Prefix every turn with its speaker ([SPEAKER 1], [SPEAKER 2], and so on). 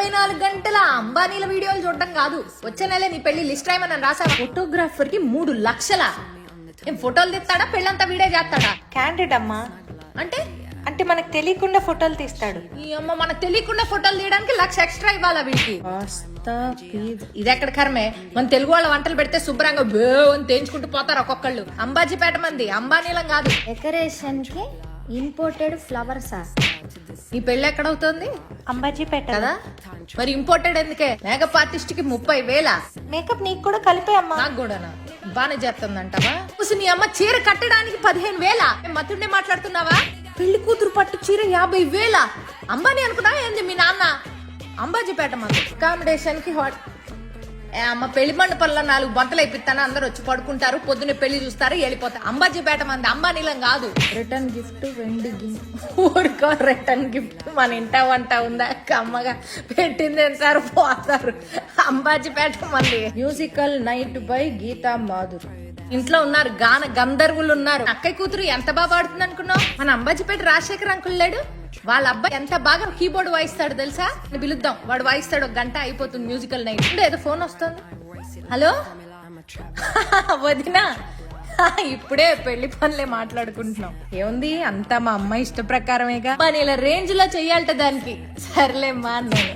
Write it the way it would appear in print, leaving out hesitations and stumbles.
[SPEAKER 1] 24 గంటల అంబానీల వీడియోలు చూడటం కాదు, వచ్చే నెల నీ పెళ్లి లిస్ట్ రాయమని రాసా. ఫోటోగ్రాఫర్ కి 3 లక్షల. ఏం ఫోటోలు తీస్తాడా, పెళ్ళంతా వీడియో చేస్తాడా?
[SPEAKER 2] క్యాండిడ్ అమ్మా.
[SPEAKER 1] అంటే
[SPEAKER 2] అంటే మనకు తెలియకుండా ఫోటోలు తీస్తాడు.
[SPEAKER 1] ఈ అమ్మ, మనకు తెలియకుండా ఫోటోలు తీయడానికి 1 లక్ష ఎక్స్ట్రా ఇవ్వాలా వీడికి? ఇది ఎక్కడ కర్మే? మన తెలుగు వాళ్ళ వంటలు పెడితే శుభ్రంగా అని తేంచుకుంటూ పోతారు ఒక్కొక్కళ్ళు. అంబాజీపేట మంది, అంబానీలం కాదు.
[SPEAKER 3] డెకరేషన్ కి ఇంపోర్టెడ్ ఫ్లవర్సా?
[SPEAKER 1] ఈ పెళ్లి ఎక్కడవుతుంది?
[SPEAKER 2] అంబాజీపేట
[SPEAKER 1] కదా. మరి ఇంపోర్టెడ్ ఎందుకే? మేకప్ ఆర్టిస్ట్ కి 30,000.
[SPEAKER 2] మేకప్ నీకు కూడా కలిపే అమ్మా.
[SPEAKER 1] నాకు కూడానా? బానే చేస్తుందంటావా? నీ అమ్మ చీర కట్టడానికి 15,000. మతుండే మాట్లాడుతున్నావా? పెళ్లి కూతురు పట్టు చీర 50,000. అంబానీ అనుకున్నా ఏంది మీ నాన్న? అంబాజీపేట మంది. అకామిడేషన్ కి అమ్మ పెళ్లి మండపంలో 4 బొంతలు అయిపోతాను, అందరు వచ్చి పడుకుంటారు, పొద్దున్నే పెళ్లి చూస్తారు, వెళ్ళిపోతారు. అంబాజీపేట మంది, అంబానీలం కాదు. రిటర్న్ గిఫ్ట్, వెండి ఊరుకో. రిటర్న్ గిఫ్ట్ మన ఇంట వంట ఉందా? అమ్మగా పెట్టింది సార్, పోతారు. అంబాజీపేట మంది. Musical night by Geeta Madhur. ఇంట్లో ఉన్నారు గాన గంధర్వులు ఉన్నారు. అక్కయ్య కూతురు ఎంత బాగా పాడుతుంది అనుకున్నావు? మన అంబాజీపేట రాజశేఖర్ అంకుల్ లేడు, వాళ్ళ అబ్బాయి ఎంత బాగా కీబోర్డ్ వాయిస్తాడు తెలుసా? పిలుద్దాం, వాడు వాయిస్తాడు. 1 గంట అయిపోతుంది మ్యూజికల్ నైట్. ఏదో ఫోన్ వస్తుంది. హలో వదినా, ఇప్పుడే పెళ్లి పనులే మాట్లాడుకుంటున్నాం. ఏముంది అంతా మా అమ్మాయి ఇష్ట ప్రకారమేగా. మన ఇలా రేంజ్ లో చెయ్యాలట దానికి. సర్లేమ్మా అన్నాను.